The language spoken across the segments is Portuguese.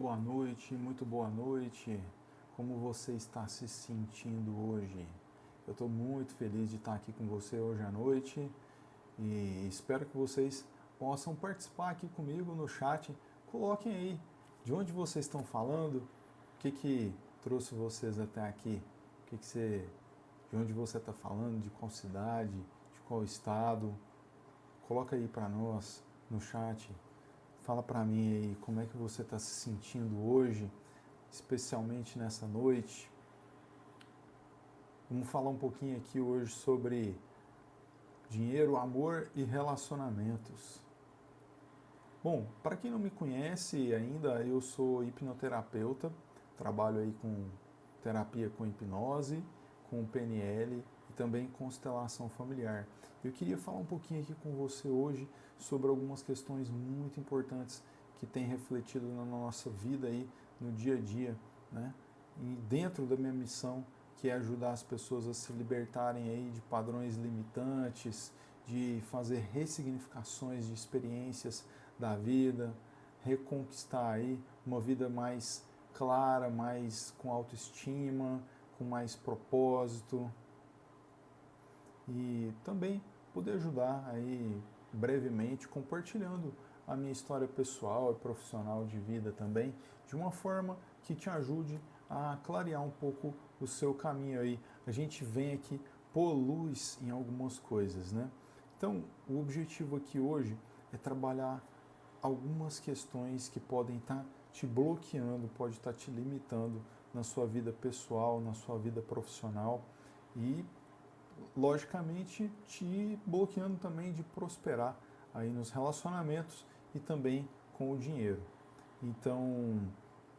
Boa noite, muito boa noite. Como você está se sentindo hoje? Eu estou muito feliz de estar aqui com você hoje à noite e espero que vocês possam participar aqui comigo no chat. Coloquem aí de onde vocês estão falando, o que trouxe vocês até aqui, de onde você está falando, de qual cidade, de qual estado. Coloca aí para nós no chat. Fala para mim aí como é que você está se sentindo hoje, especialmente nessa noite. Vamos falar um pouquinho aqui hoje sobre dinheiro, amor e relacionamentos. Bom, para quem não me conhece ainda, eu sou hipnoterapeuta, trabalho aí com terapia com hipnose, com PNL e também constelação familiar. Eu queria falar um pouquinho aqui com você hoje sobre algumas questões muito importantes que têm refletido na nossa vida aí no dia a dia, né? E dentro da minha missão, que é ajudar as pessoas a se libertarem aí de padrões limitantes, de fazer ressignificações de experiências da vida, reconquistar aí uma vida mais clara, mais com autoestima, com mais propósito e também poder ajudar aí brevemente compartilhando a minha história pessoal e profissional de vida também, de uma forma que te ajude a clarear um pouco o seu caminho aí. A gente vem aqui pôr luz em algumas coisas, né? Então, o objetivo aqui hoje é trabalhar algumas questões que podem estar te bloqueando, pode estar te limitando na sua vida pessoal, na sua vida profissional e, logicamente, te bloqueando também de prosperar aí nos relacionamentos e também com o dinheiro. Então,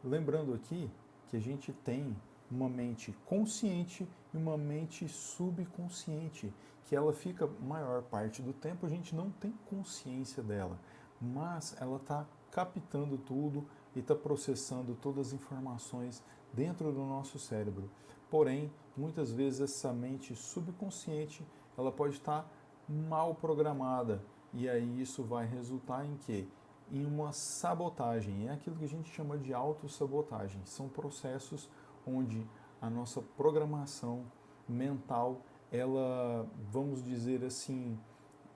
lembrando aqui que a gente tem uma mente consciente e uma mente subconsciente, que ela fica maior parte do tempo, a gente não tem consciência dela, mas ela está captando tudo e está processando todas as informações dentro do nosso cérebro. Porém, muitas vezes essa mente subconsciente ela pode estar mal programada e aí isso vai resultar em quê? Em uma sabotagem. É aquilo que a gente chama de autossabotagem. São processos onde a nossa programação mental, ela, vamos dizer assim,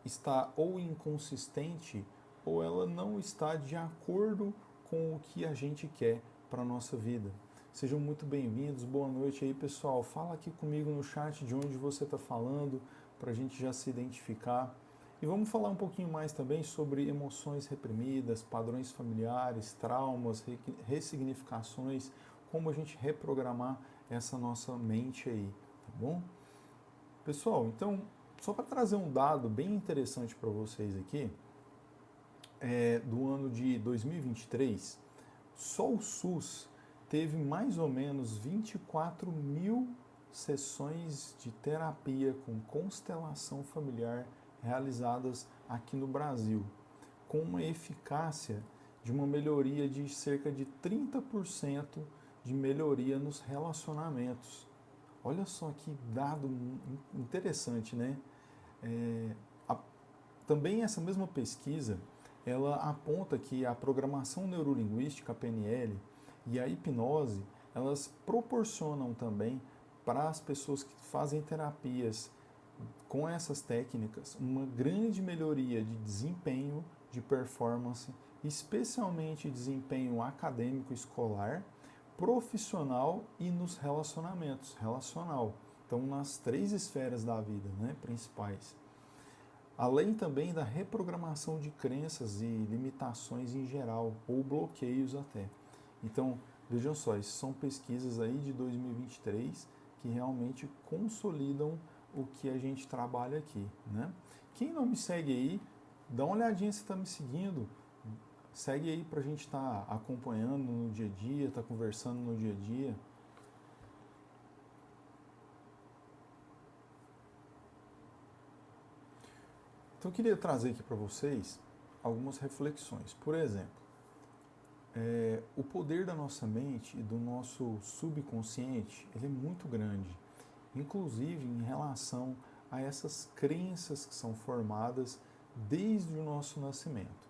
está ou inconsistente ou ela não está de acordo com o que a gente quer para a nossa vida. Sejam muito bem-vindos, boa noite aí pessoal. Fala aqui comigo no chat de onde você está falando, para a gente já se identificar. E vamos falar um pouquinho mais também sobre emoções reprimidas, padrões familiares, traumas, ressignificações, como a gente reprogramar essa nossa mente aí, tá bom? Pessoal, então, só para trazer um dado bem interessante para vocês aqui, do ano de 2023, só o SUS teve mais ou menos 24 mil sessões de terapia com constelação familiar realizadas aqui no Brasil, com uma eficácia de uma melhoria de cerca de 30% de melhoria nos relacionamentos. Olha só que dado interessante, né? É, a, também essa mesma pesquisa, ela aponta que a programação neurolinguística, a PNL, e a hipnose, elas proporcionam também para as pessoas que fazem terapias com essas técnicas uma grande melhoria de desempenho, de performance, especialmente desempenho acadêmico escolar, profissional e nos relacionamentos, relacional. Então, nas três esferas da vida, né, principais. Além também da reprogramação de crenças e limitações em geral, ou bloqueios até. Então, vejam só, isso são pesquisas aí de 2023 que realmente consolidam o que a gente trabalha aqui, né? Quem não me segue aí, dá uma olhadinha se está me seguindo, segue aí para a gente estar acompanhando no dia a dia, estar conversando no dia a dia. Então eu queria trazer aqui para vocês algumas reflexões. Por exemplo, o poder da nossa mente e do nosso subconsciente ele é muito grande, inclusive em relação a essas crenças que são formadas desde o nosso nascimento.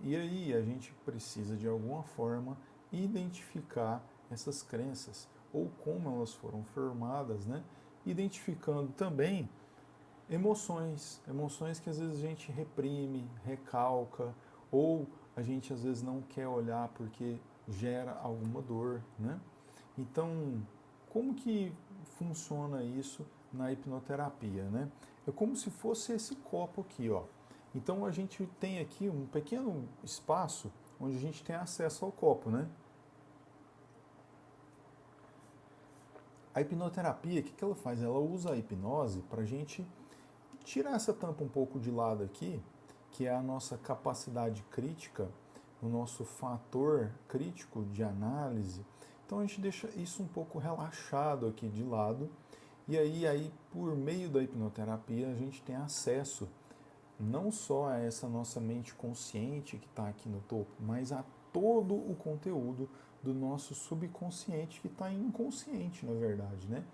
E aí a gente precisa de alguma forma identificar essas crenças ou como elas foram formadas, né? Identificando também emoções que às vezes a gente reprime, recalca, ou a gente às vezes não quer olhar porque gera alguma dor, né? Então, como que funciona isso na hipnoterapia, né? É como se fosse esse copo aqui, ó. Então a gente tem aqui um pequeno espaço onde a gente tem acesso ao copo, né? A hipnoterapia, o que ela faz? Ela usa a hipnose para a gente tirar essa tampa um pouco de lado aqui, que é a nossa capacidade crítica, o nosso fator crítico de análise. Então a gente deixa isso um pouco relaxado aqui de lado, e aí por meio da hipnoterapia a gente tem acesso não só a essa nossa mente consciente que está aqui no topo, mas a todo o conteúdo do nosso subconsciente que está inconsciente, na verdade, né?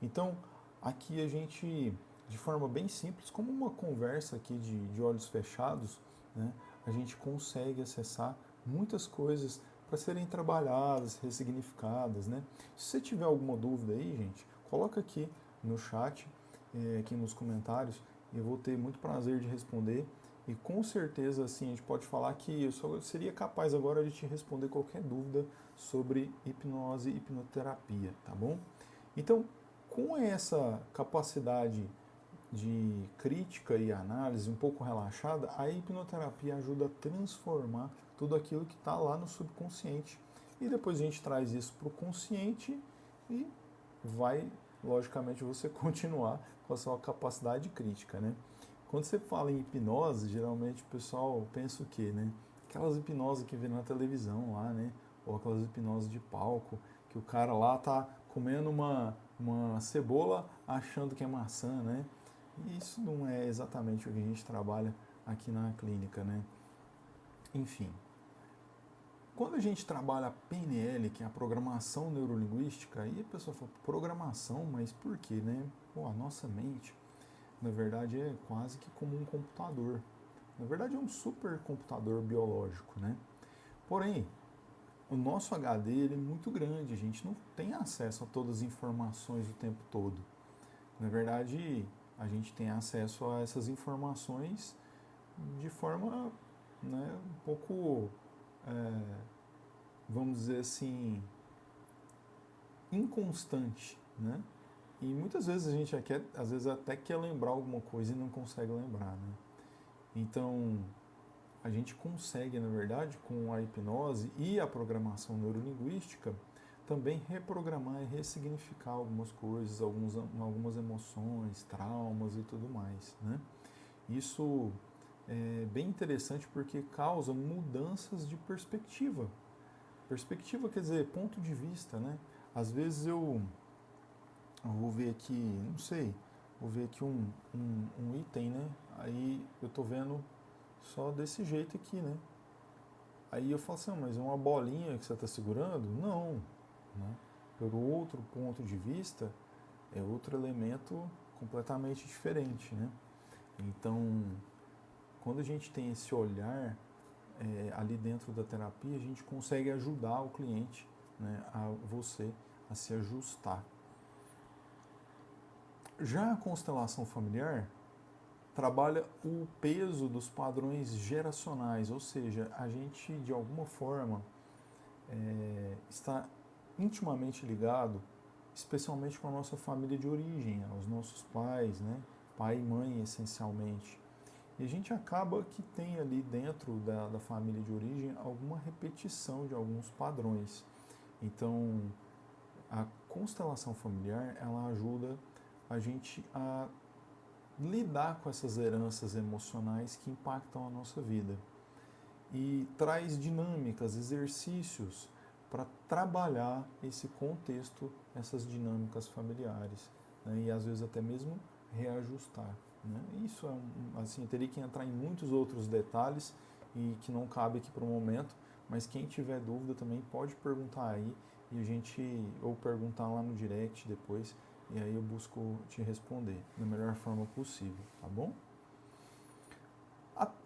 Então, aqui a gente, de forma bem simples, como uma conversa aqui de olhos fechados, né? A gente consegue acessar muitas coisas para serem trabalhadas, ressignificadas, né? Se você tiver alguma dúvida aí, gente, coloca aqui no chat, aqui nos comentários, e eu vou ter muito prazer de responder. E com certeza, assim, a gente pode falar que eu só seria capaz agora de te responder qualquer dúvida sobre hipnose e hipnoterapia, tá bom? Então, com essa capacidade de crítica e análise um pouco relaxada, a hipnoterapia ajuda a transformar tudo aquilo que está lá no subconsciente. E depois a gente traz isso para o consciente e vai, logicamente, você continuar com a sua capacidade crítica, né? Quando você fala em hipnose, geralmente o pessoal pensa o quê, né? Aquelas hipnoses que vê na televisão lá, né? Ou aquelas hipnoses de palco, que o cara lá tá comendo uma cebola achando que é maçã, né? E isso não é exatamente o que a gente trabalha aqui na clínica, né? Enfim, quando a gente trabalha a PNL, que é a programação neurolinguística, aí a pessoa fala, programação, mas por quê, né? Pô, a nossa mente, na verdade, é quase que como um computador. Na verdade, é um supercomputador biológico, né? Porém, o nosso HD ele é muito grande, a gente não tem acesso a todas as informações o tempo todo. Na verdade, a gente tem acesso a essas informações de forma, né, um pouco, vamos dizer assim, inconstante, né? E muitas vezes a gente às vezes até quer lembrar alguma coisa e não consegue lembrar, né? Então, a gente consegue, na verdade, com a hipnose e a programação neurolinguística, também reprogramar e ressignificar algumas coisas, algumas emoções, traumas e tudo mais, né? Isso é bem interessante porque causa mudanças de perspectiva. Perspectiva quer dizer ponto de vista, né? Às vezes eu vou ver aqui, não sei, vou ver aqui um item, né? Aí eu tô vendo só desse jeito aqui, né? Aí eu falo assim, mas é uma bolinha que você está segurando? Não, né? Por outro ponto de vista, é outro elemento completamente diferente, né? Então, quando a gente tem esse olhar ali dentro da terapia, a gente consegue ajudar o cliente, né, a você a se ajustar. Já a constelação familiar trabalha o peso dos padrões geracionais, ou seja, a gente de alguma forma está intimamente ligado, especialmente com a nossa família de origem, aos nossos pais, né? Pai e mãe essencialmente. E a gente acaba que tem ali dentro da família de origem alguma repetição de alguns padrões. Então, a constelação familiar, ela ajuda a gente a lidar com essas heranças emocionais que impactam a nossa vida. E traz dinâmicas, exercícios para trabalhar esse contexto, essas dinâmicas familiares, né? E às vezes até mesmo reajustar. Né? Isso é assim, eu teria que entrar em muitos outros detalhes e que não cabe aqui para o momento, mas quem tiver dúvida também pode perguntar aí e a gente, ou perguntar lá no direct depois, e aí eu busco te responder da melhor forma possível, tá bom?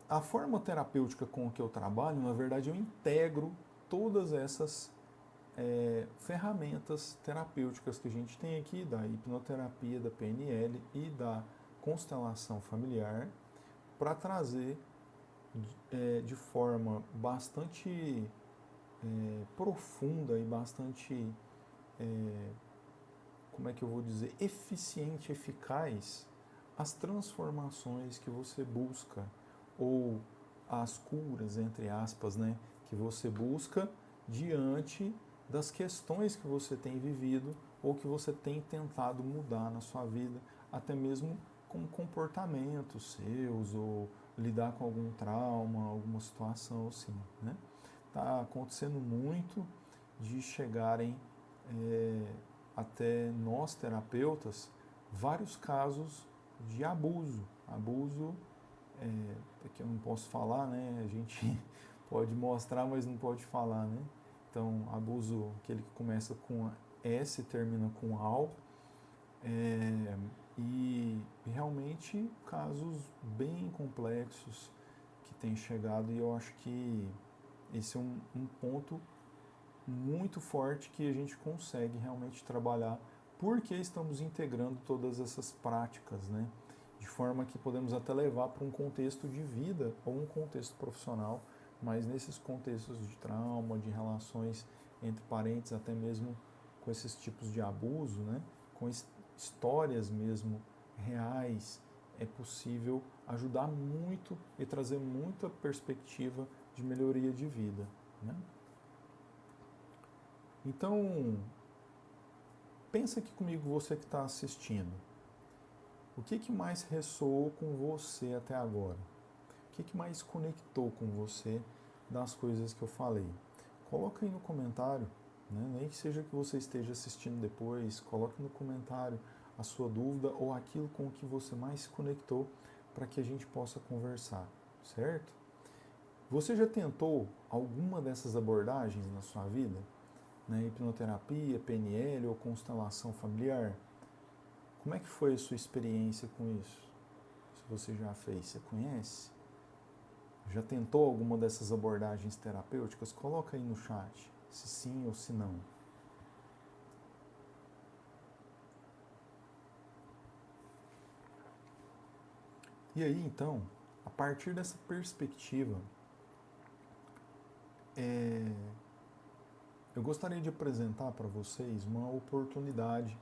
A forma terapêutica com que eu trabalho, na verdade, eu integro todas essas ferramentas terapêuticas que a gente tem aqui, da hipnoterapia, da PNL e da constelação familiar, para trazer de forma bastante profunda e bastante, como é que eu vou dizer, eficiente, eficaz, as transformações que você busca, ou as curas, entre aspas, né, que você busca diante das questões que você tem vivido ou que você tem tentado mudar na sua vida, até mesmo com comportamentos seus ou lidar com algum trauma, alguma situação assim, né? Tá acontecendo muito de chegarem até nós terapeutas vários casos de abuso, que eu não posso falar, né? A gente pode mostrar, mas não pode falar, né? Então, abuso, aquele que começa com S e termina com AL, e realmente casos bem complexos que têm chegado, e eu acho que esse é um ponto muito forte que a gente consegue realmente trabalhar, porque estamos integrando todas essas práticas, né? De forma que podemos até levar para um contexto de vida ou um contexto profissional, mas nesses contextos de trauma, de relações entre parentes, até mesmo com esses tipos de abuso, né? Com histórias mesmo reais, é possível ajudar muito e trazer muita perspectiva de melhoria de vida, né? Então, pensa aqui comigo, você que está assistindo. O que mais ressoou com você até agora? O que mais conectou com você das coisas que eu falei? Coloca aí no comentário, né? Nem que seja que você esteja assistindo depois, coloque no comentário a sua dúvida ou aquilo com o que você mais se conectou para que a gente possa conversar, certo? Você já tentou alguma dessas abordagens na sua vida? Né? Hipnoterapia, PNL ou constelação familiar? Como é que foi a sua experiência com isso? Se você já fez, você conhece? Já tentou alguma dessas abordagens terapêuticas? Coloca aí no chat, se sim ou se não. E aí, então, a partir dessa perspectiva, eu gostaria de apresentar para vocês uma oportunidade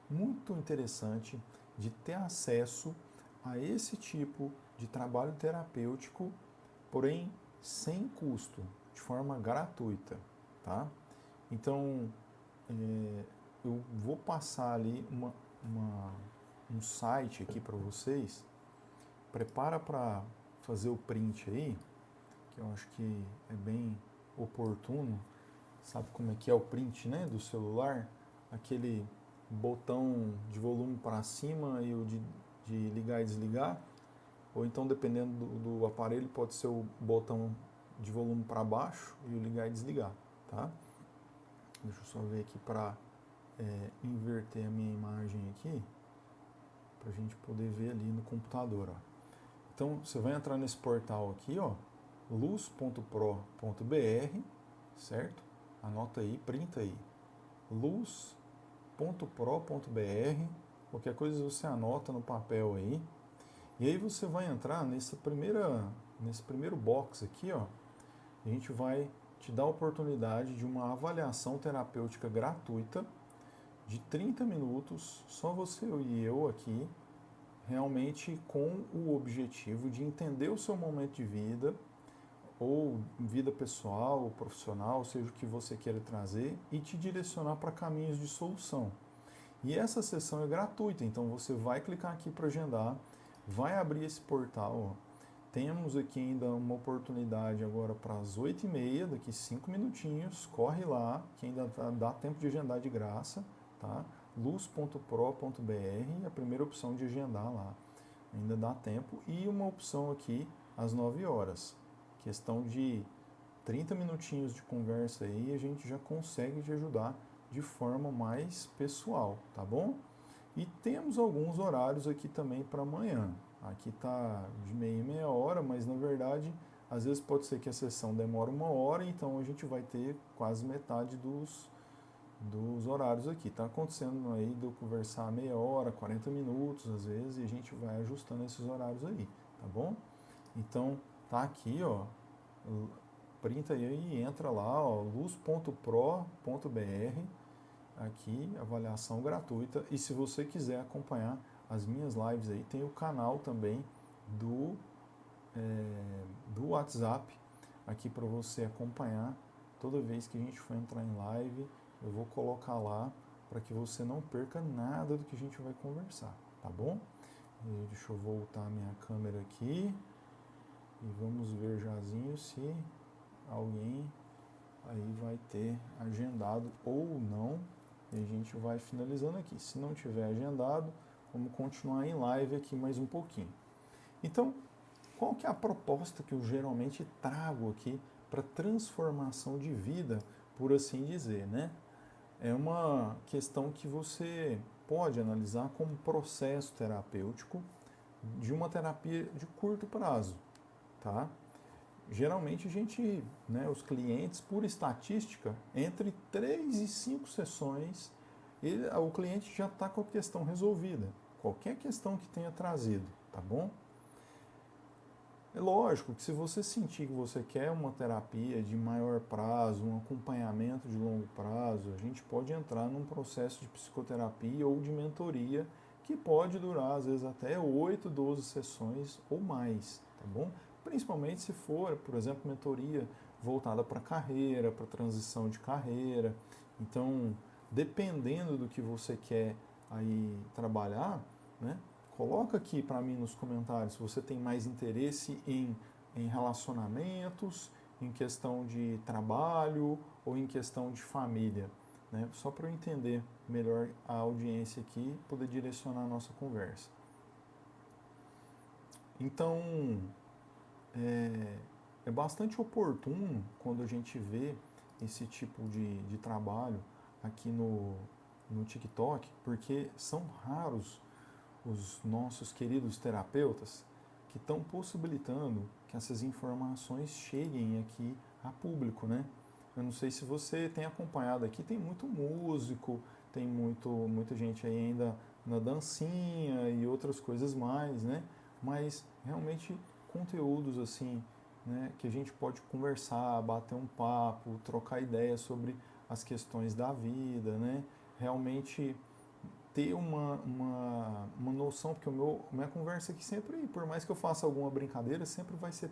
muito interessante de ter acesso a esse tipo de trabalho terapêutico, porém sem custo, de forma gratuita, tá? Então, eu vou passar ali um site aqui para vocês. Prepara para fazer o print aí, que eu acho que é bem oportuno. Sabe como é que é o print, né, do celular? Aquele botão de volume para cima e o de ligar e desligar, ou então, dependendo do aparelho, pode ser o botão de volume para baixo e o ligar e desligar, tá? Deixa eu só ver aqui para inverter a minha imagem aqui, para a gente poder ver ali no computador, ó. Então, você vai entrar nesse portal aqui, ó, luz.pro.br, certo? Anota aí, printa aí, luz.pro.br, qualquer coisa você anota no papel aí, e aí você vai entrar nesse primeiro box aqui, ó, a gente vai te dar a oportunidade de uma avaliação terapêutica gratuita de 30 minutos, só você e eu aqui, realmente com o objetivo de entender o seu momento de vida, ou vida pessoal, ou profissional, seja o que você queira trazer, e te direcionar para caminhos de solução. E essa sessão é gratuita, então você vai clicar aqui para agendar, vai abrir esse portal, ó. Temos aqui ainda uma oportunidade agora para as 8h30, daqui 5 minutinhos, corre lá, que ainda dá tempo de agendar de graça, tá? luz.pro.br, a primeira opção de agendar lá, ainda dá tempo, e uma opção aqui às 9 horas, questão de 30 minutinhos de conversa aí, a gente já consegue te ajudar de forma mais pessoal, tá bom? E temos alguns horários aqui também para amanhã. Aqui tá de meia em meia hora, mas na verdade, às vezes pode ser que a sessão demore 1 hora, então a gente vai ter quase metade dos horários aqui. Está acontecendo aí de eu conversar meia hora, 40 minutos às vezes, e a gente vai ajustando esses horários aí, tá bom? Então, tá aqui, ó, printa aí e entra lá, ó, luz.pro.br, aqui, avaliação gratuita, e se você quiser acompanhar as minhas lives aí, tem o canal também do WhatsApp, aqui para você acompanhar. Toda vez que a gente for entrar em live, eu vou colocar lá para que você não perca nada do que a gente vai conversar, tá bom? E deixa eu voltar a minha câmera aqui e vamos ver jazinho se alguém aí vai ter agendado ou não. E a gente vai finalizando aqui. Se não tiver agendado, vamos continuar em live aqui mais um pouquinho. Então, qual que é a proposta que eu geralmente trago aqui para transformação de vida, por assim dizer, né? É uma questão que você pode analisar como processo terapêutico de uma terapia de curto prazo, tá? Geralmente a gente, né, os clientes, por estatística, entre 3 e 5 sessões, o cliente já está com a questão resolvida, qualquer questão que tenha trazido, tá bom? É lógico que se você sentir que você quer uma terapia de maior prazo, um acompanhamento de longo prazo, a gente pode entrar num processo de psicoterapia ou de mentoria que pode durar às vezes até 8, 12 sessões ou mais, tá bom? Principalmente se for, por exemplo, mentoria voltada para carreira, para transição de carreira. Então, dependendo do que você quer aí trabalhar, né? Coloca aqui para mim nos comentários se você tem mais interesse em relacionamentos, em questão de trabalho ou em questão de família, né? Só para eu entender melhor a audiência aqui e poder direcionar a nossa conversa. Então, é bastante oportuno quando a gente vê esse tipo de trabalho aqui no TikTok, porque são raros os nossos queridos terapeutas que estão possibilitando que essas informações cheguem aqui a público, né? Eu não sei se você tem acompanhado aqui, tem muito músico, tem muita gente aí ainda na dancinha e outras coisas mais, né? Mas realmente conteúdos assim, né, que a gente pode conversar, bater um papo, trocar ideias sobre as questões da vida, né? Realmente ter uma noção, porque minha conversa aqui sempre, por mais que eu faça alguma brincadeira, sempre vai ser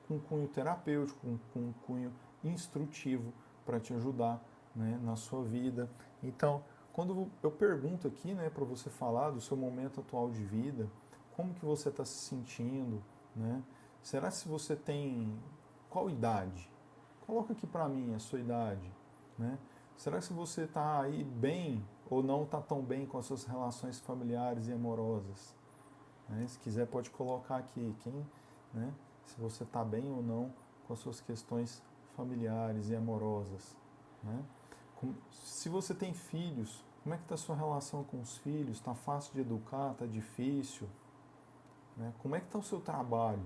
com um cunho terapêutico, com um cunho instrutivo para te ajudar, né, na sua vida. Então, quando eu pergunto aqui, né, para você falar do seu momento atual de vida, como que você está se sentindo, né? Será que você tem qual idade? Coloca aqui para mim a sua idade, né? Será que você está aí bem ou não está tão bem com as suas relações familiares e amorosas? Né? Se quiser pode colocar aqui né? Se você está bem ou não com as suas questões familiares e amorosas, né? Se você tem filhos, como é que está a sua relação com os filhos? Está fácil de educar? Está difícil? Né? Como é que está o seu trabalho?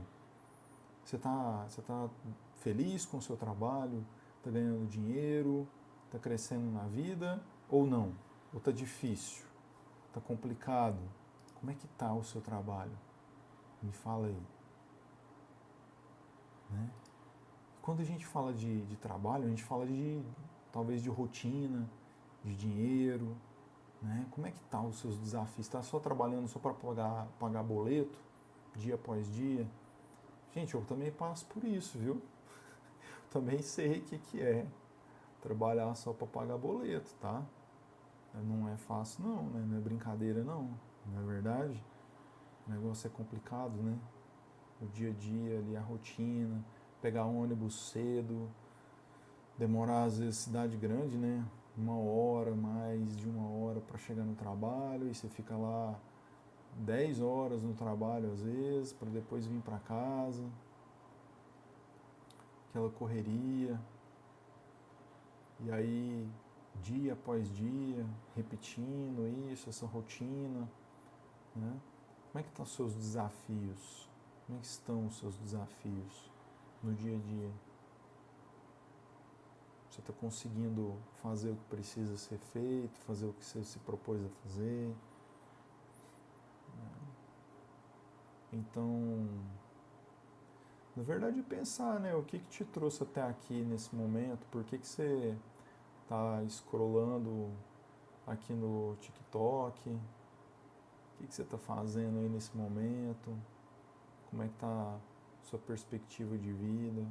Você tá feliz com o seu trabalho? Está ganhando dinheiro? Está crescendo na vida ou não? Ou está difícil? Está complicado? Como é que está o seu trabalho? Me fala aí. Né? Quando a gente fala de trabalho, a gente fala talvez de rotina, de dinheiro. Né? Como é que está os seus desafios? Está só trabalhando só para pagar boleto, dia após dia? Gente, eu também passo por isso, viu? Também sei o que é trabalhar só para pagar boleto, tá? Não é fácil não, né? Não é brincadeira não é verdade? O negócio é complicado, né? O dia a dia ali, a rotina, pegar ônibus cedo, demorar às vezes cidade grande, né? 1 hora, mais de 1 hora para chegar no trabalho, e você fica lá 10 horas no trabalho às vezes, para depois vir para casa, aquela correria, e aí dia após dia, repetindo isso, essa rotina, né? Como é que estão os seus desafios? Como é que estão os seus desafios no dia a dia? Você está conseguindo fazer o que precisa ser feito, fazer o que você se propôs a fazer. Então, na verdade, pensar, né? O que te trouxe até aqui nesse momento? Por que você está scrollando aqui no TikTok? O que você está fazendo aí nesse momento? Como é que está a sua perspectiva de vida?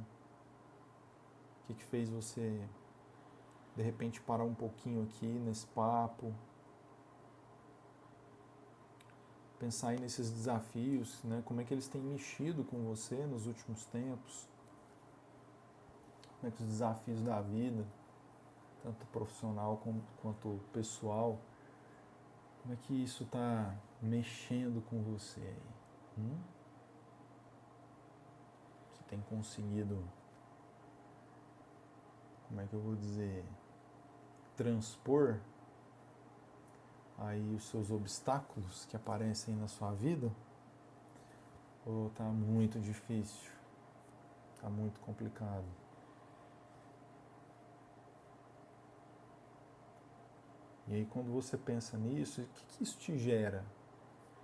O que fez você, de repente, parar um pouquinho aqui nesse papo? Pensar aí nesses desafios, né? Como é que eles têm mexido com você nos últimos tempos? Como é que os desafios da vida, tanto profissional quanto pessoal, como é que isso está mexendo com você aí? Você tem conseguido, como é que eu vou dizer, transpor aí os seus obstáculos que aparecem na sua vida? Ou está muito difícil? Está muito complicado? E aí quando você pensa nisso, o que isso te gera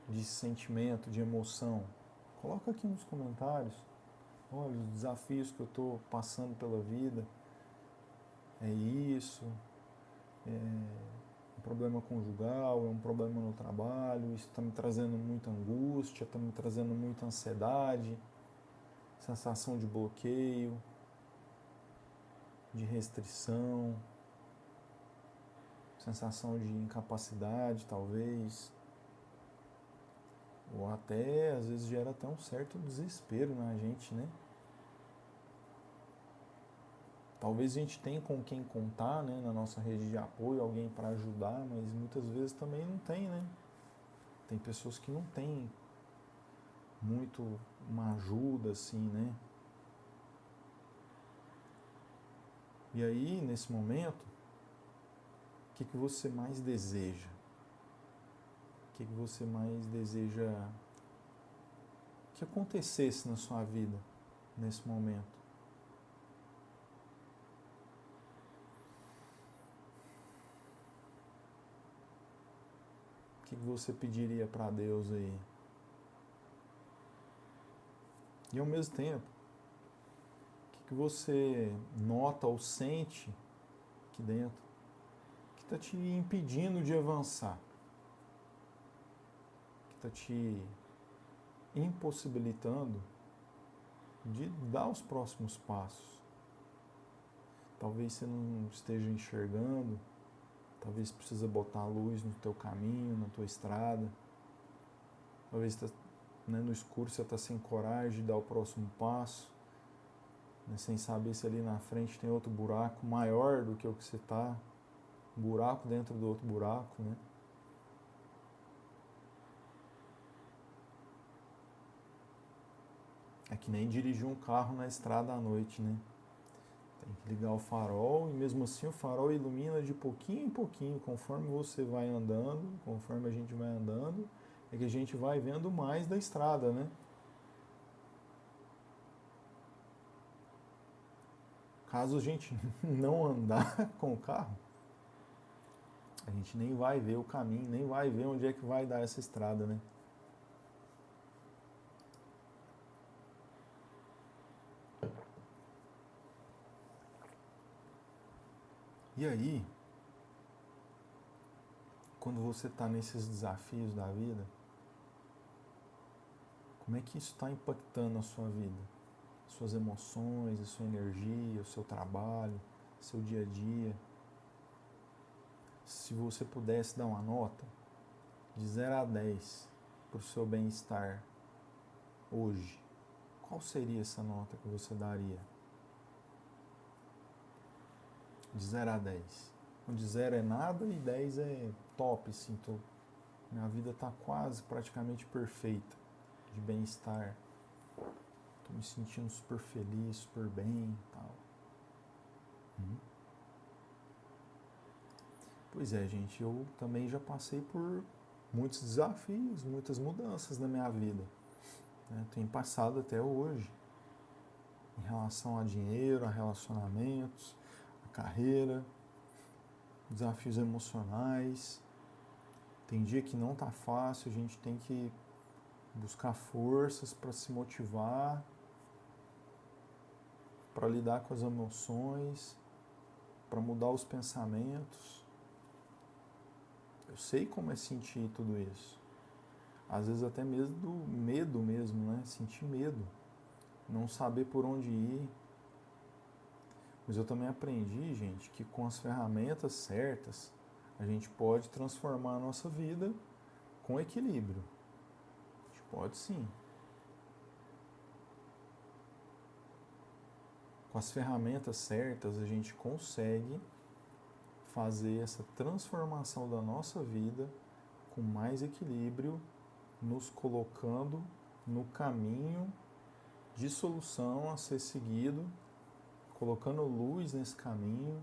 de sentimento, de emoção? Coloca aqui nos comentários. Olha, os desafios que eu estou passando pela vida. É isso, um problema conjugal, é um problema no trabalho, isso está me trazendo muita angústia, está me trazendo muita ansiedade, sensação de bloqueio, de restrição, sensação de incapacidade, talvez, ou até, às vezes, gera até um certo desespero na gente, né? Talvez a gente tenha com quem contar, né, na nossa rede de apoio, alguém para ajudar, mas muitas vezes também não tem, né? Tem pessoas que não têm muito uma ajuda, assim, né? E aí, nesse momento, o que você mais deseja? O que você mais deseja que acontecesse na sua vida nesse momento? O que você pediria para Deus aí? E ao mesmo tempo, o que você nota ou sente aqui dentro que está te impedindo de avançar? Que está te impossibilitando de dar os próximos passos? Talvez você não esteja enxergando, talvez precisa botar a luz no teu caminho, na tua estrada. Talvez no escuro você está sem coragem de dar o próximo passo, né, sem saber se ali na frente tem outro buraco maior do que o que você está, um buraco dentro do outro buraco, né? É que nem dirigir um carro na estrada à noite, né? Tem que ligar o farol e mesmo assim o farol ilumina de pouquinho em pouquinho, conforme você vai andando, conforme a gente vai andando, é que a gente vai vendo mais da estrada, né? Caso a gente não andar com o carro, a gente nem vai ver o caminho, nem vai ver onde é que vai dar essa estrada, né? E aí, quando você está nesses desafios da vida, como é que isso está impactando a sua vida? Suas emoções, a sua energia, o seu trabalho, seu dia a dia. Se você pudesse dar uma nota de 0 a 10 para o seu bem-estar hoje, qual seria essa nota que você daria? De 0 a 10. Onde 0 é nada e 10 é top, assim, minha vida está quase praticamente perfeita, de bem-estar. Estou me sentindo super feliz, super bem e tal. Pois é, gente, eu também já passei por muitos desafios, muitas mudanças na minha vida. Tenho passado até hoje em relação a dinheiro, a relacionamentos, a carreira, desafios emocionais. Tem dia que não tá fácil, a gente tem que buscar forças para se motivar, para lidar com as emoções, para mudar os pensamentos. Eu sei como é sentir tudo isso. Às vezes até mesmo do medo mesmo, né? Sentir medo, não saber por onde ir. Mas eu também aprendi, gente, que com as ferramentas certas, a gente pode transformar a nossa vida com equilíbrio. A gente pode sim. Com as ferramentas certas, a gente consegue fazer essa transformação da nossa vida com mais equilíbrio, nos colocando no caminho de solução a ser seguido, colocando luz nesse caminho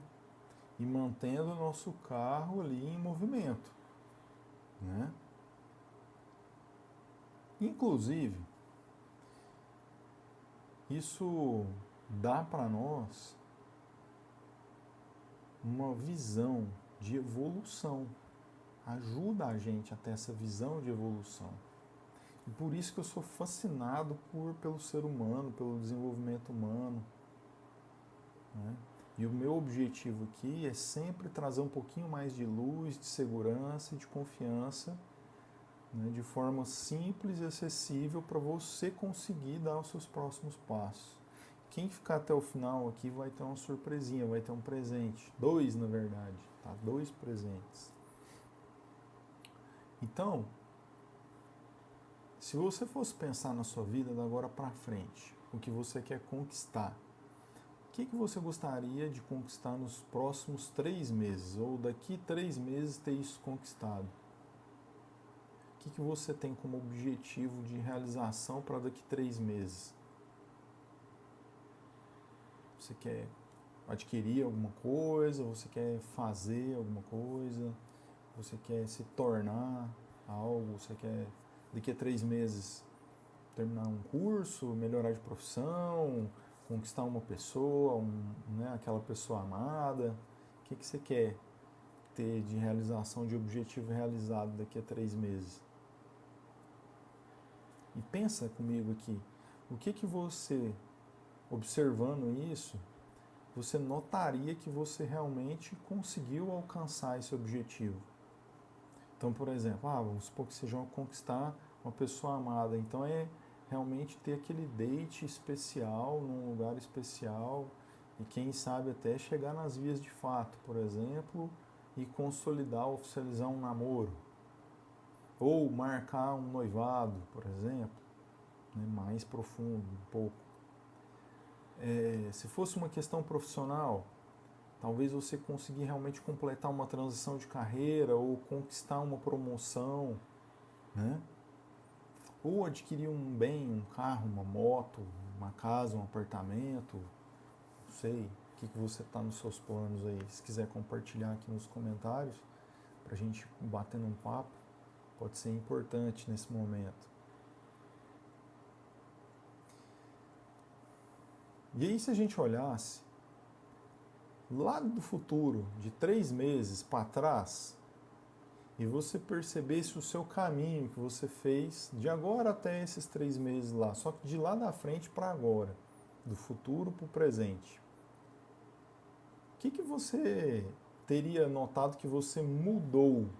e mantendo o nosso carro ali em movimento, né? Inclusive, isso dá para nós uma visão de evolução, ajuda a gente a ter essa visão de evolução. E por isso que eu sou fascinado pelo ser humano, pelo desenvolvimento humano, né? E o meu objetivo aqui é sempre trazer um pouquinho mais de luz, de segurança e de confiança, né, de forma simples e acessível para você conseguir dar os seus próximos passos. Quem ficar até o final aqui vai ter uma surpresinha, vai ter um presente. 2, na verdade, tá? 2 presentes. Então, se você fosse pensar na sua vida da agora para frente, o que você quer conquistar, o que você gostaria de conquistar nos próximos 3 meses? Ou daqui 3 meses ter isso conquistado? O que você tem como objetivo de realização para daqui 3 meses? Você quer adquirir alguma coisa? Você quer fazer alguma coisa? Você quer se tornar algo? Você quer, daqui a 3 meses, terminar um curso, melhorar de profissão, conquistar uma pessoa, né, aquela pessoa amada? O que você quer ter de realização, de objetivo realizado daqui a 3 meses? E pensa comigo aqui, o que você, observando isso, você notaria que você realmente conseguiu alcançar esse objetivo? Então, por exemplo, vamos supor que seja conquistar uma pessoa amada. Então é realmente ter aquele date especial, num lugar especial, e quem sabe até chegar nas vias de fato, por exemplo, e consolidar, oficializar um namoro. Ou marcar um noivado, por exemplo, né, mais profundo um pouco. Se fosse uma questão profissional, talvez você conseguir realmente completar uma transição de carreira ou conquistar uma promoção, né? Ou adquirir um bem, um carro, uma moto, uma casa, um apartamento, não sei, o que você está nos seus planos aí. Se quiser compartilhar aqui nos comentários, para a gente bater num papo, pode ser importante nesse momento. E aí, se a gente olhasse lá do futuro, de 3 meses para trás, e você percebesse o seu caminho que você fez de agora até esses 3 meses lá, só que de lá da frente para agora, do futuro para o presente, o que você teria notado que você mudou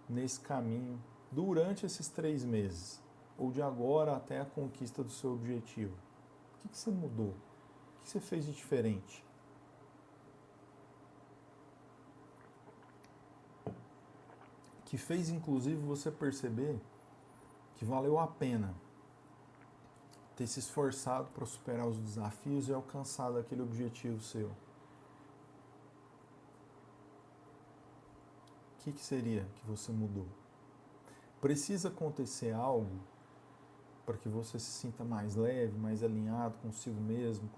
nesse caminho durante esses 3 meses? Ou de agora até a conquista do seu objetivo? O que você mudou? O que você fez de diferente? Que fez, inclusive, você perceber que valeu a pena ter se esforçado para superar os desafios e alcançar aquele objetivo seu. O que seria que você mudou? Precisa acontecer algo para que você se sinta mais leve, mais alinhado consigo mesmo,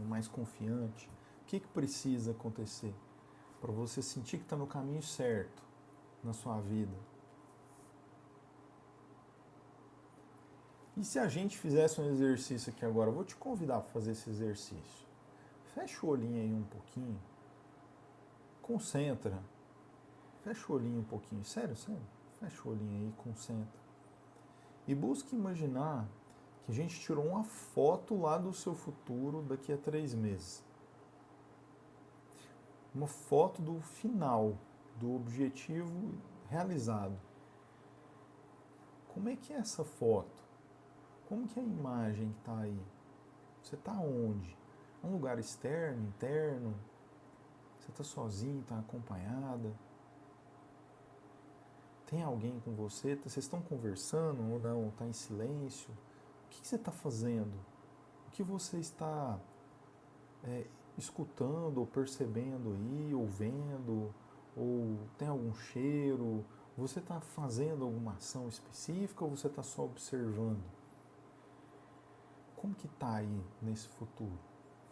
mais confiante? O que precisa acontecer para você sentir que está no caminho certo na sua vida? E se a gente fizesse um exercício aqui agora? Eu vou te convidar para fazer esse exercício. Fecha o olhinho aí um pouquinho concentra. Fecha o olhinho um pouquinho. Sério, sério. Fecha o olhinho aí, concentra. E busque imaginar que a gente tirou uma foto lá do seu futuro daqui a 3 meses. Uma foto do final, do objetivo realizado. Como é que é essa foto? Como que é a imagem que está aí? Você está onde? É um lugar externo, interno? Você está sozinho, está acompanhada? Tem alguém com você? Vocês estão conversando ou não? Está em silêncio? O que você está fazendo? O que você está escutando ou percebendo aí, ou vendo? Ou tem algum cheiro? Você está fazendo alguma ação específica ou você está só observando? Como que está aí nesse futuro,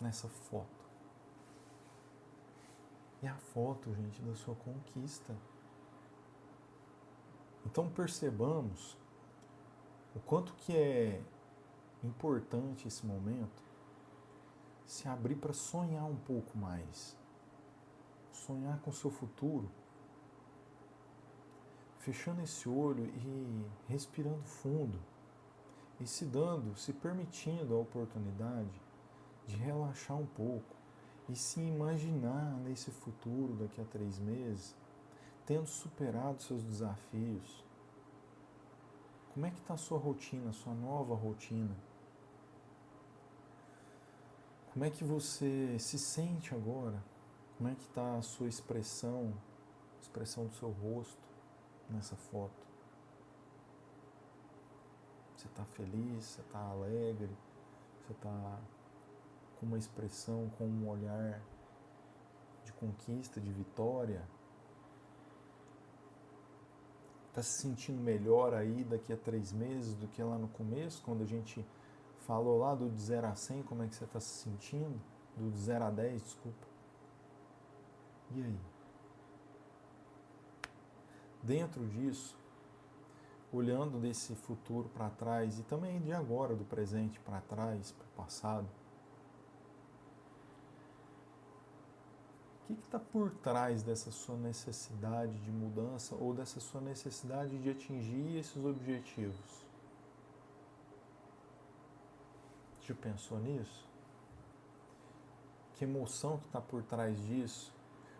nessa foto? É a foto, gente, da sua conquista. Então percebamos o quanto que é importante esse momento se abrir para sonhar um pouco mais. Sonhar com o seu futuro. Fechando esse olho e respirando fundo. E se permitindo a oportunidade de relaxar um pouco e se imaginar nesse futuro daqui a 3 meses, tendo superado seus desafios. Como é que está a sua rotina, a sua nova rotina? Como é que você se sente agora? Como é que está a sua expressão, a expressão do seu rosto nessa foto? Você está feliz? Você está alegre? Você está com uma expressão, com um olhar de conquista, de vitória? Está se sentindo melhor aí daqui a 3 meses do que lá no começo, quando a gente falou lá do de 0 a 100, como é que você está se sentindo? Do de 0 a 10, desculpa. E aí? Dentro disso, olhando desse futuro para trás e também de agora, do presente para trás, para o passado, o que está por trás dessa sua necessidade de mudança ou dessa sua necessidade de atingir esses objetivos? Já pensou nisso? Que emoção que está por trás disso?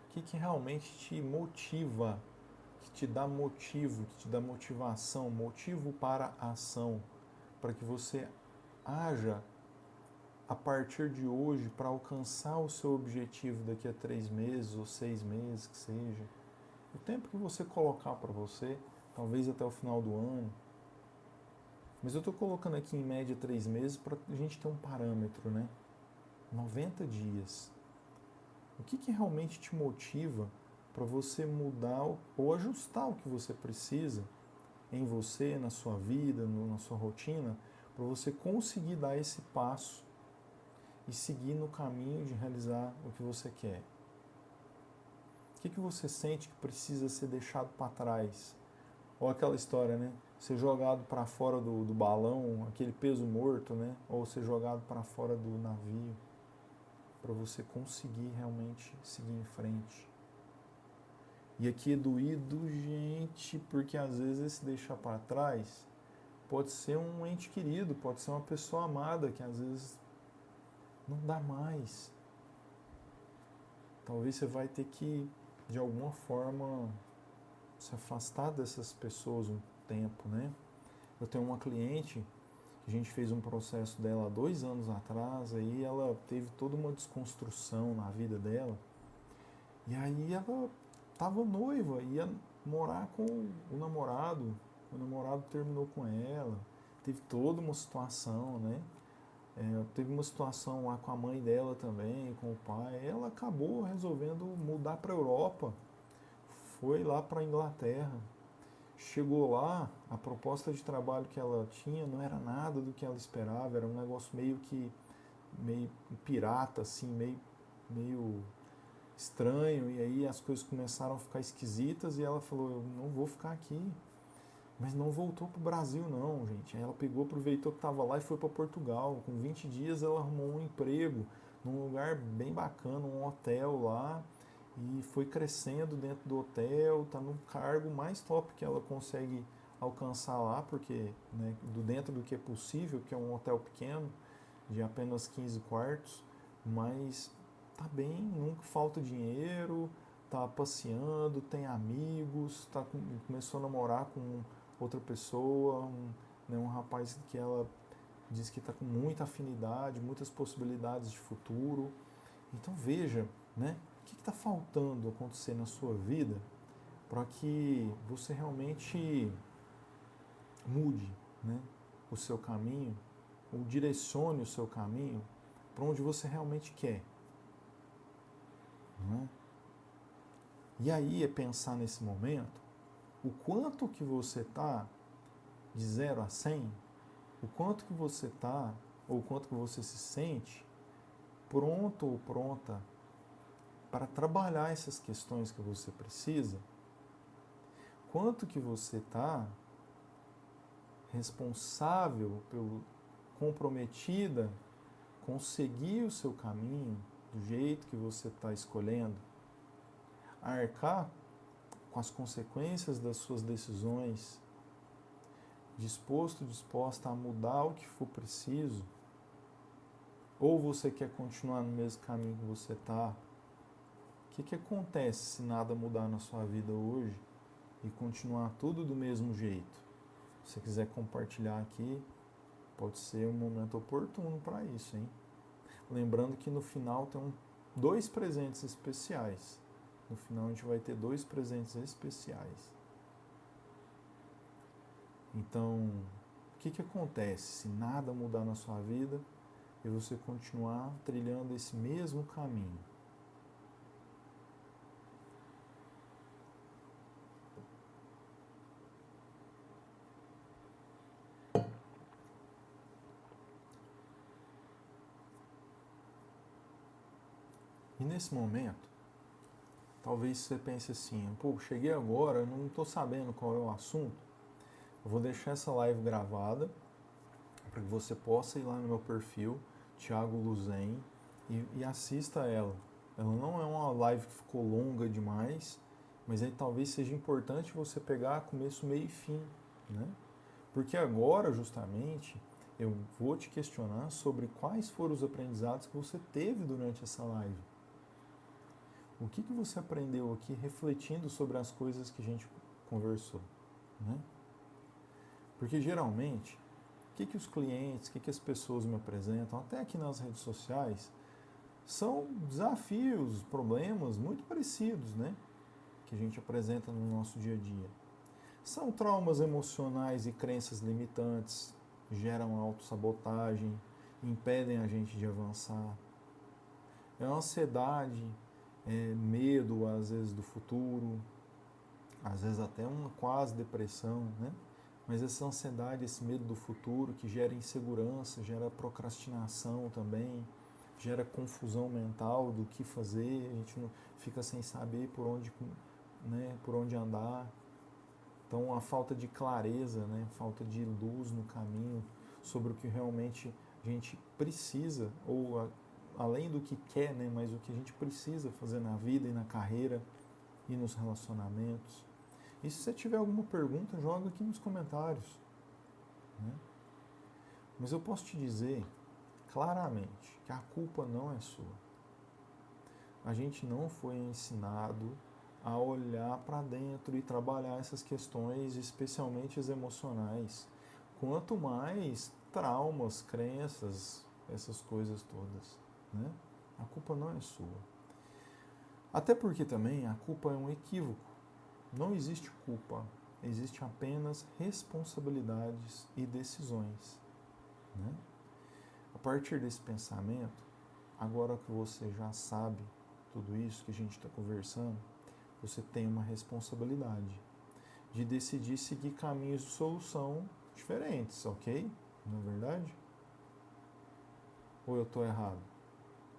O que realmente te motiva, que te dá motivo, que te dá motivação, motivo para a ação, para que você haja a partir de hoje para alcançar o seu objetivo daqui a 3 meses ou 6 meses, que seja. O tempo que você colocar para você, talvez até o final do ano. Mas eu estou colocando aqui em média 3 meses para a gente ter um parâmetro, né? 90 dias. O que realmente te motiva para você mudar ou ajustar o que você precisa em você, na sua vida, na sua rotina, para você conseguir dar esse passo e seguir no caminho de realizar o que você quer? O que você sente que precisa ser deixado para trás? Ou aquela história, né? Ser jogado para fora do balão, aquele peso morto, né? Ou ser jogado para fora do navio, para você conseguir realmente seguir em frente. E aqui é doído, gente, porque às vezes esse deixar para trás pode ser um ente querido, pode ser uma pessoa amada que às vezes não dá mais. Talvez você vai ter que, de alguma forma, se afastar dessas pessoas um tempo, né? Eu tenho uma cliente, a gente fez um processo dela há 2 anos atrás, aí ela teve toda uma desconstrução na vida dela, e aí ela estava noiva, ia morar com o namorado terminou com ela, teve toda uma situação, né? Teve uma situação lá com a mãe dela também, com o pai. Ela acabou resolvendo mudar para a Europa, foi lá para a Inglaterra. Chegou lá, a proposta de trabalho que ela tinha não era nada do que ela esperava, era um negócio meio pirata, assim, meio estranho, e aí as coisas começaram a ficar esquisitas e ela falou, eu não vou ficar aqui. Mas não voltou para o Brasil não, gente. Aí ela pegou, aproveitou que estava lá e foi para Portugal. Com 20 dias ela arrumou um emprego num lugar bem bacana, um hotel lá. e foi crescendo dentro do hotel, está no cargo mais top que ela consegue alcançar lá, porque né, dentro do que é possível, que é um hotel pequeno, de apenas 15 quartos, mas tá bem, nunca falta dinheiro, tá passeando, tem amigos, começou a namorar com outra pessoa, né, um rapaz que ela diz que está com muita afinidade, muitas possibilidades de futuro. Então veja, né, o que está faltando acontecer na sua vida para que você realmente mude, né, o seu caminho, ou direcione o seu caminho para onde você realmente quer. Né? E aí é pensar nesse momento o quanto que você está de 0 a 100, o quanto que você está, ou o quanto que você se sente pronto ou pronta para trabalhar essas questões que você precisa, quanto que você está responsável, comprometida com seguir o seu caminho do jeito que você está escolhendo, arcar com as consequências das suas decisões, disposta a mudar o que for preciso, ou você quer continuar no mesmo caminho que você está? O que acontece se nada mudar na sua vida hoje e continuar tudo do mesmo jeito? Se você quiser compartilhar aqui, pode ser um momento oportuno para isso, hein? Lembrando que no final tem 2 presentes especiais. No final a gente vai ter 2 presentes especiais. Então, o que acontece se nada mudar na sua vida e você continuar trilhando esse mesmo caminho? E nesse momento, talvez você pense assim, pô, cheguei agora, não estou sabendo qual é o assunto. Eu vou deixar essa live gravada para que você possa ir lá no meu perfil, Thiago Luzen, e assista ela. Ela não é uma live que ficou longa demais, mas aí talvez seja importante você pegar começo, meio e fim, né? Porque agora, justamente, eu vou te questionar sobre quais foram os aprendizados que você teve durante essa live. O que você aprendeu aqui refletindo sobre as coisas que a gente conversou, né? Porque geralmente, o que os clientes, o que as pessoas me apresentam, até aqui nas redes sociais, são desafios, problemas muito parecidos, né? Que a gente apresenta no nosso dia a dia. São traumas emocionais e crenças limitantes, geram autossabotagem, impedem a gente de avançar. É ansiedade, medo, às vezes, do futuro, às vezes até uma quase depressão, né? Mas essa ansiedade, esse medo do futuro que gera insegurança, gera procrastinação também, gera confusão mental do que fazer, a gente não fica sem saber por onde andar. Então a falta de clareza, né, falta de luz no caminho sobre o que realmente a gente precisa, ou além do que quer, né, mas o que a gente precisa fazer na vida e na carreira e nos relacionamentos. E se você tiver alguma pergunta, joga aqui nos comentários. Né? Mas eu posso te dizer claramente que a culpa não é sua. A gente não foi ensinado a olhar para dentro e trabalhar essas questões, especialmente as emocionais. Quanto mais traumas, crenças, essas coisas todas. Né? A culpa não é sua. Até porque também a culpa é um equívoco. Não existe culpa, existe apenas responsabilidades e decisões. Né? A partir desse pensamento, agora que você já sabe tudo isso que a gente está conversando, você tem uma responsabilidade de decidir seguir caminhos de solução diferentes, ok? Não é verdade? Ou eu estou errado?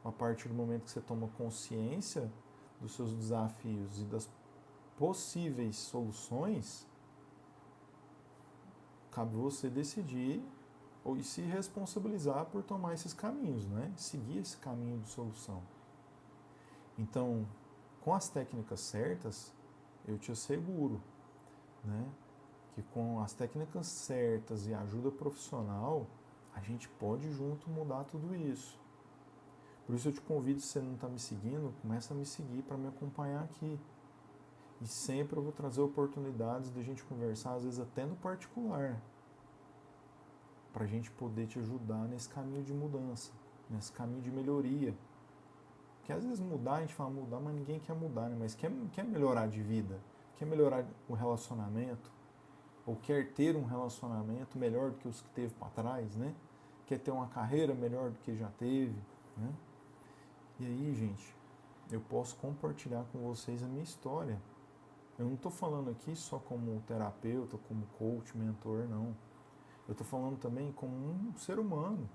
A partir do momento que você toma consciência dos seus desafios e das possíveis soluções, cabe você decidir ou se responsabilizar por tomar esses caminhos, né? Seguir esse caminho de solução. Então, com as técnicas certas, eu te asseguro, né, que com as técnicas certas e ajuda profissional, a gente pode junto mudar tudo isso. Por isso eu te convido, se você não está me seguindo, começa a me seguir para me acompanhar aqui. E sempre eu vou trazer oportunidades de a gente conversar, às vezes até no particular, para a gente poder te ajudar nesse caminho de mudança, nesse caminho de melhoria. Porque às vezes mudar, a gente fala mudar, mas ninguém quer mudar, né? Mas quer melhorar de vida, quer melhorar o relacionamento, ou quer ter um relacionamento melhor do que os que teve para trás, né? Quer ter uma carreira melhor do que já teve, né? E aí, gente, eu posso compartilhar com vocês a minha história. Eu não estou falando aqui só como terapeuta, como coach, mentor, não. Eu estou falando também como um ser humano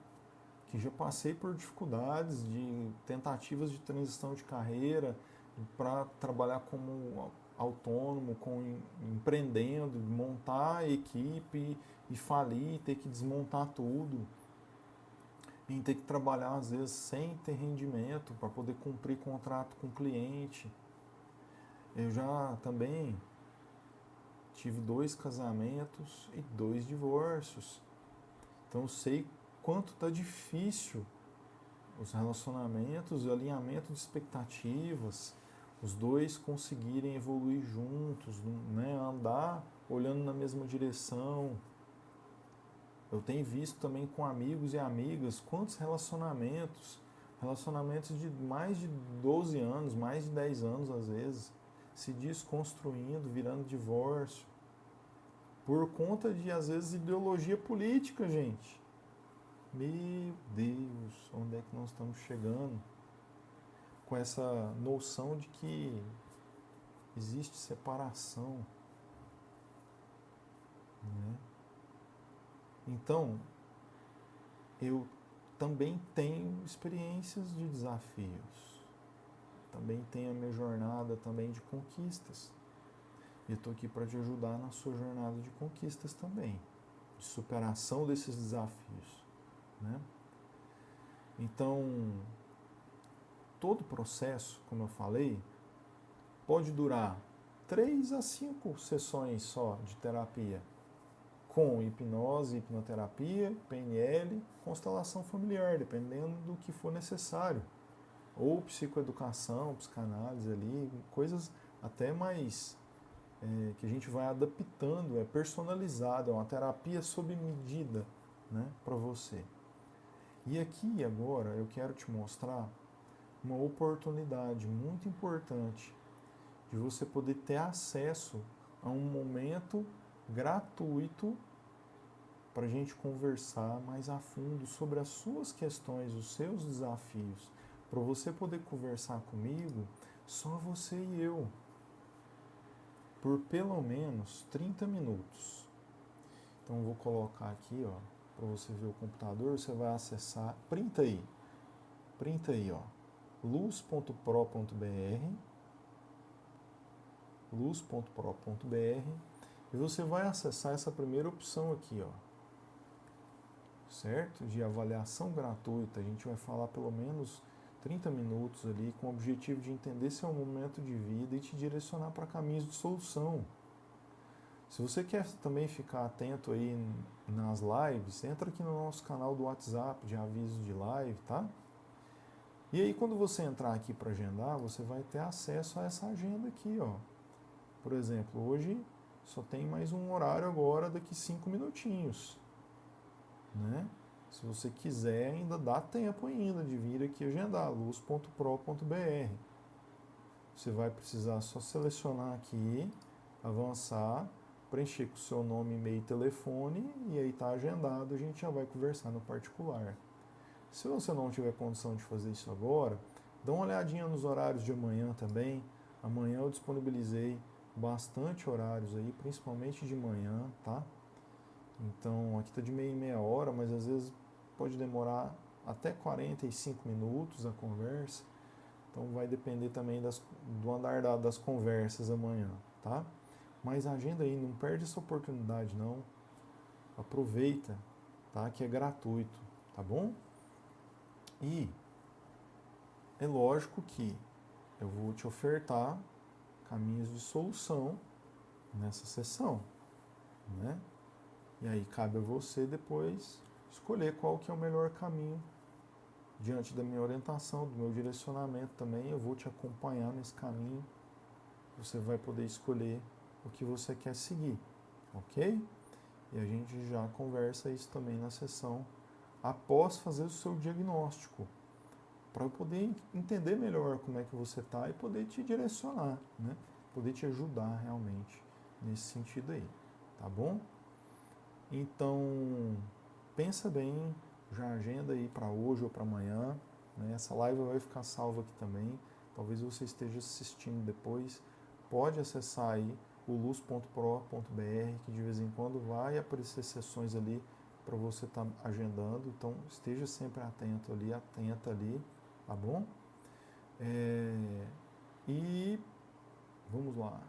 que já passei por dificuldades de tentativas de transição de carreira para trabalhar como autônomo, empreendendo, montar a equipe e falir, ter que desmontar tudo, e ter que trabalhar às vezes sem ter rendimento para poder cumprir contrato com o cliente. Eu já também tive 2 casamentos e 2 divórcios. Então eu sei quanto está difícil os relacionamentos, o alinhamento de expectativas, os dois conseguirem evoluir juntos, né? Andar olhando na mesma direção. Eu tenho visto também com amigos e amigas quantos relacionamentos de mais de 12 anos, mais de 10 anos às vezes, se desconstruindo, virando divórcio, por conta de, às vezes, ideologia política, gente. Meu Deus, onde é que nós estamos chegando? Com essa noção de que existe separação, né? Então, eu também tenho experiências de desafios, também tenho a minha jornada também de conquistas. E eu estou aqui para te ajudar na sua jornada de conquistas também, de superação desses desafios, né? Então, todo processo, como eu falei, pode durar 3 a 5 sessões só de terapia, com hipnose, hipnoterapia, PNL, constelação familiar, dependendo do que for necessário. Ou psicoeducação, psicanálise ali, coisas até mais que a gente vai adaptando, é personalizado, é uma terapia sob medida, né, para você. E aqui agora eu quero te mostrar uma oportunidade muito importante de você poder ter acesso a um momento gratuito para a gente conversar mais a fundo sobre as suas questões, os seus desafios, para você poder conversar comigo, só você e eu, por pelo menos 30 minutos. Então eu vou colocar aqui, ó, para você ver o computador, você vai acessar, printa aí, ó, luz.pro.br, e você vai acessar essa primeira opção aqui, ó, certo? De avaliação gratuita. A gente vai falar pelo menos 30 minutos ali, com o objetivo de entender seu momento de vida e te direcionar para caminhos de solução. Se você quer também ficar atento aí nas lives, entra aqui no nosso canal do WhatsApp de aviso de live, tá? E aí quando você entrar aqui para agendar, você vai ter acesso a essa agenda aqui, ó. Por exemplo, hoje só tem mais um horário agora, daqui 5 minutinhos, né? Se você quiser, ainda dá tempo ainda de vir aqui agendar, luz.pro.br. Você vai precisar só selecionar aqui, avançar, preencher com o seu nome, e-mail e telefone, e aí está agendado, a gente já vai conversar no particular. Se você não tiver condição de fazer isso agora, dá uma olhadinha nos horários de amanhã também. Amanhã eu disponibilizei bastante horários aí, principalmente de manhã, tá? Então, aqui está de meia em meia hora, mas às vezes pode demorar até 45 minutos a conversa. Então, vai depender também do andar das conversas amanhã, tá? Mas agenda aí, não perde essa oportunidade, não. Aproveita, tá? Que é gratuito, tá bom? E é lógico que eu vou te ofertar caminhos de solução nessa sessão, né? E aí cabe a você depois escolher qual que é o melhor caminho diante da minha orientação, do meu direcionamento também. Eu vou te acompanhar nesse caminho. Você vai poder escolher o que você quer seguir, ok? E a gente já conversa isso também na sessão após fazer o seu diagnóstico, para eu poder entender melhor como é que você está e poder te direcionar, né? Poder te ajudar realmente nesse sentido aí, tá bom? Então, pensa bem, já agenda aí para hoje ou para amanhã, né? Essa live vai ficar salva aqui também, talvez você esteja assistindo depois, pode acessar aí o luz.pro.br, que de vez em quando vai aparecer sessões ali para você estar agendando, então esteja sempre atento ali, atenta ali, tá bom? E vamos lá.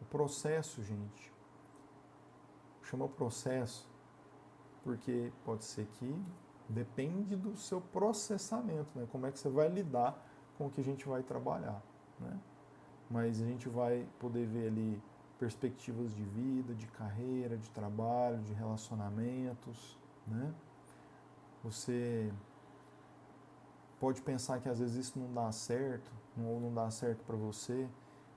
O processo, gente, chama processo porque pode ser que depende do seu processamento, né? Como é que você vai lidar com o que a gente vai trabalhar, né? Mas a gente vai poder ver ali perspectivas de vida, de carreira, de trabalho, de relacionamentos, né? Você pode pensar que às vezes isso não dá certo, ou não dá certo para você,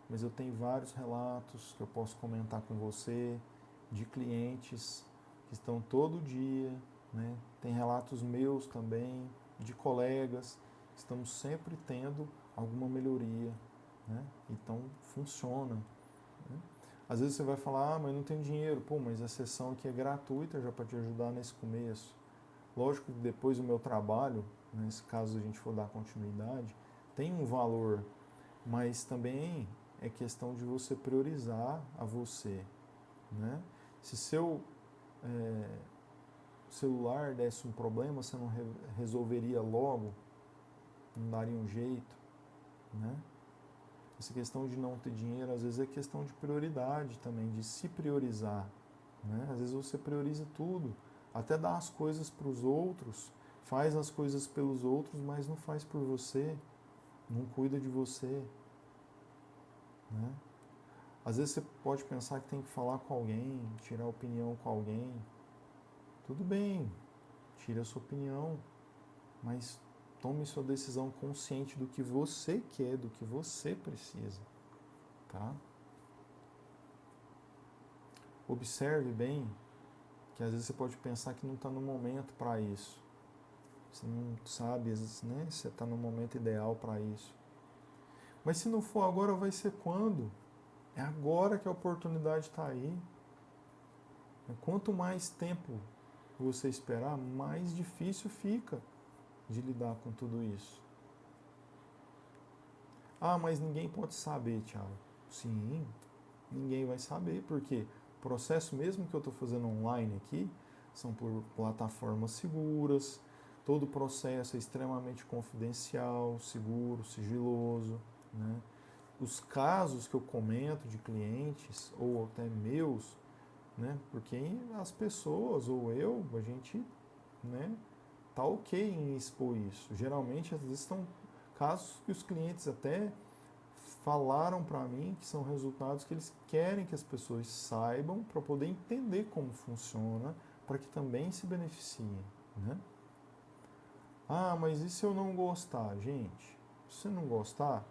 mas eu tenho vários relatos que eu posso comentar com você, de clientes que estão todo dia, né? Tem relatos meus também, de colegas, que estamos sempre tendo alguma melhoria, né? Então funciona, né? Às vezes você vai falar, mas não tem dinheiro, pô, mas a sessão aqui é gratuita já para te ajudar nesse começo. Lógico que depois o meu trabalho, nesse caso a gente for dar continuidade, tem um valor, mas também é questão de você priorizar a você, né? Se seu celular desse um problema, você não resolveria logo, não daria um jeito, né? Essa questão de não ter dinheiro, às vezes é questão de prioridade também, de se priorizar, né? Às vezes você prioriza tudo, até dá as coisas para os outros, faz as coisas pelos outros, mas não faz por você, não cuida de você, né? Às vezes você pode pensar que tem que falar com alguém, tirar opinião com alguém. Tudo bem, tire a sua opinião, mas tome sua decisão consciente do que você quer, do que você precisa, tá? Observe bem que às vezes você pode pensar que não está no momento para isso. Você não sabe, às vezes, né, se você está no momento ideal para isso. Mas se não for agora, vai ser quando? É agora que a oportunidade está aí. Quanto mais tempo você esperar, mais difícil fica de lidar com tudo isso. Ah, mas ninguém pode saber, Thiago. Sim, ninguém vai saber, porque o processo mesmo que eu estou fazendo online aqui são por plataformas seguras, todo o processo é extremamente confidencial, seguro, sigiloso, né? Os casos que eu comento de clientes, ou até meus, né? Porque as pessoas, ou eu, a gente, né, tá ok em expor isso. Geralmente, às vezes, são casos que os clientes até falaram para mim que são resultados que eles querem que as pessoas saibam para poder entender como funciona, para que também se beneficiem, né? Ah, mas e se eu não gostar? Gente, se você não gostar,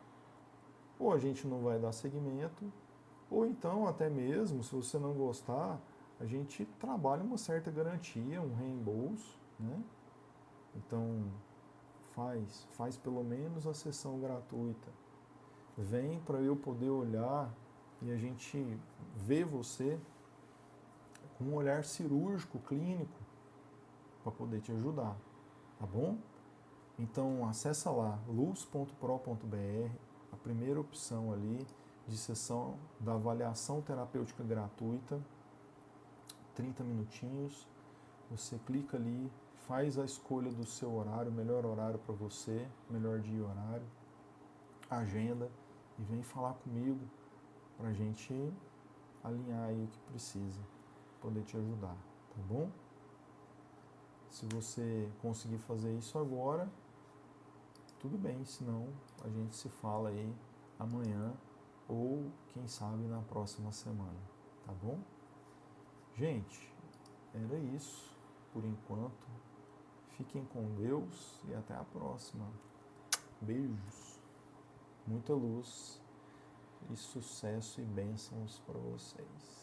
ou a gente não vai dar seguimento, ou então, até mesmo, se você não gostar, a gente trabalha uma certa garantia, um reembolso, né? Então, faz pelo menos a sessão gratuita. Vem para eu poder olhar e a gente ver você com um olhar cirúrgico, clínico, para poder te ajudar, tá bom? Então, acessa lá, luz.pro.br, a primeira opção ali de sessão da avaliação terapêutica gratuita, 30 minutinhos, você clica ali, faz a escolha do seu horário, melhor horário para você, melhor dia e horário, agenda e vem falar comigo para a gente alinhar aí o que precisa, poder te ajudar, tá bom? Se você conseguir fazer isso agora, tudo bem, senão a gente se fala aí amanhã ou quem sabe na próxima semana, tá bom? Gente, era isso por enquanto. Fiquem com Deus e até a próxima. Beijos, muita luz e sucesso e bênçãos para vocês.